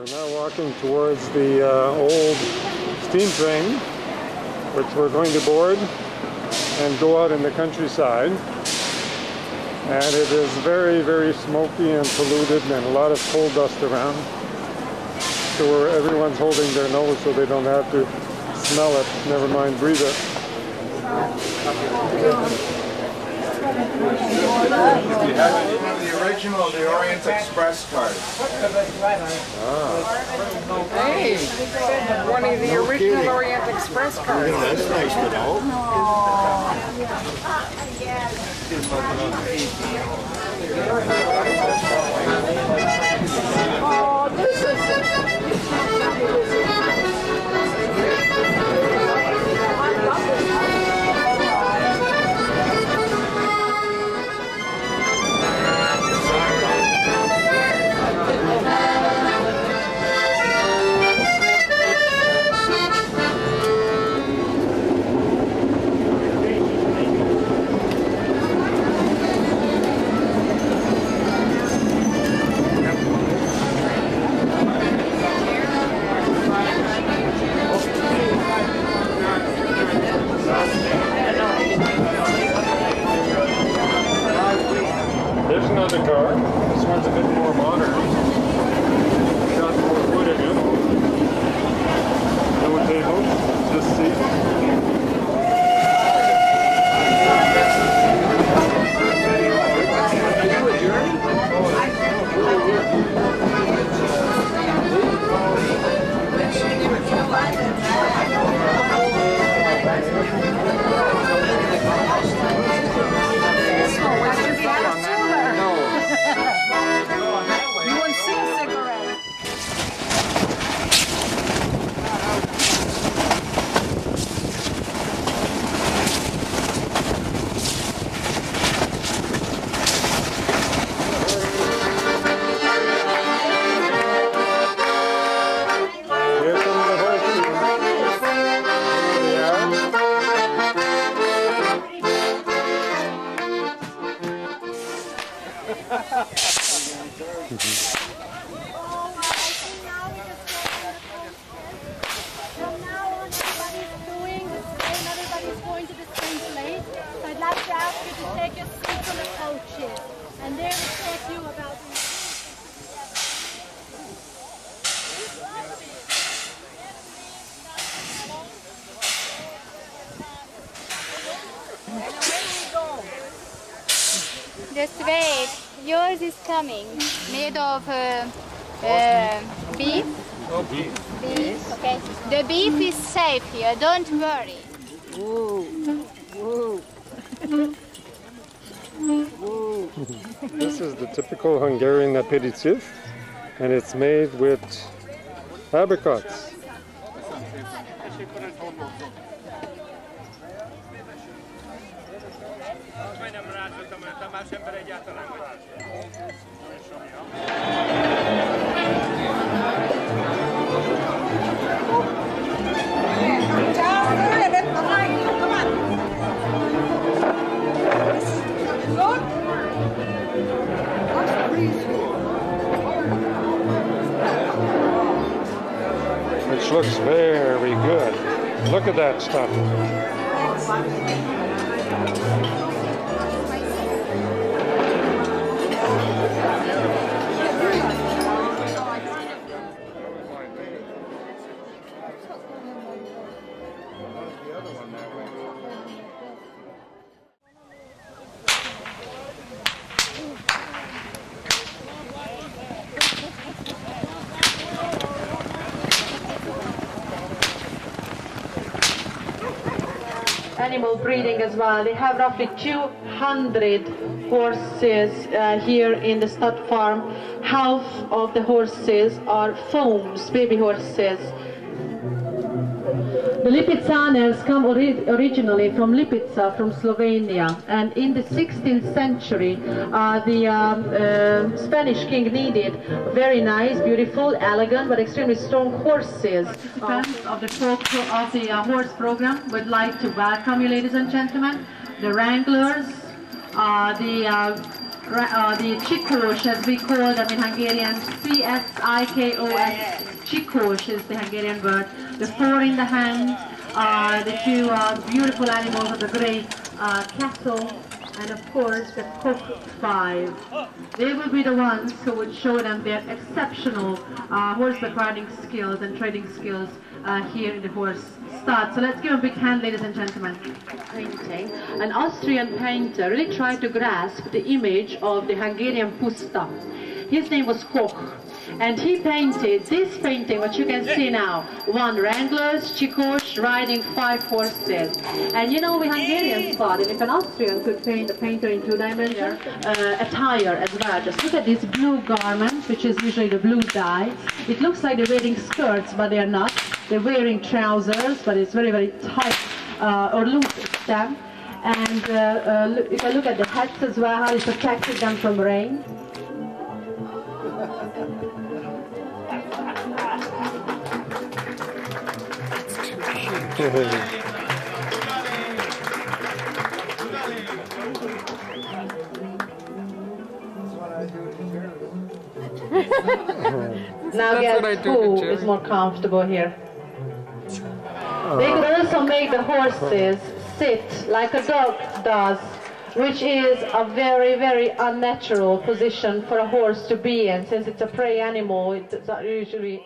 We're now walking towards the old steam train, which we're going to board and go out in the countryside. And it is very, very smoky and polluted and a lot of coal dust around. So everyone's holding their nose so they don't have to smell it, never mind breathe it. The original, the Orient Express card. Hey, one of the original Orient Express cards. That's nice to know. Oh, this is There's another car. This one's a bit more modern. Got more wood in it. No tables, just seats. Just wait, yours is coming, made of beef. Oh, beef. Beef, okay. The beef is safe here, don't worry. Ooh. Ooh. Ooh. This is the typical Hungarian aperitif, and it's made with apricots. Which looks very good. Look at that stuff. Animal breeding as well. They have roughly 200 horses here in the stud farm. Half of the horses are foals, baby horses. The Lipizaners come originally from Lipica, from Slovenia, and in the 16th century the Spanish king needed very nice, beautiful, elegant, but extremely strong horses. Fans of the horse program would like to welcome you, ladies and gentlemen, the wranglers, the the chikos, as we call them in Hungarian, C-S-I-K-O-S, chikos is the Hungarian word. The 4 in the hand, the 2 beautiful animals of the great cattle, and of course the cook 5. They will be the ones who would show them their exceptional horseback riding skills and trading skills here in the horse stud. So let's give a big hand, ladies and gentlemen. Painting. An Austrian painter really tried to grasp the image of the Hungarian puszta. His name was Koch. And he painted this painting, what you can see now, 1 wranglers, chikos, riding 5 horses. And you know, we Hungarians thought that if an Austrian could paint a painter in 2 dimensions, attire as well. Just look at these blue garments, which is usually the blue dye. It looks like they're wearing skirts, but they're not. They're wearing trousers, but it's very, very tight or loose stem. And if I look at the hats as well, how it protected them from rain. Now guess who is more comfortable here? They could also make the horses sit like a dog does, which is a very, very unnatural position for a horse to be in, since it's a prey animal. It's not usually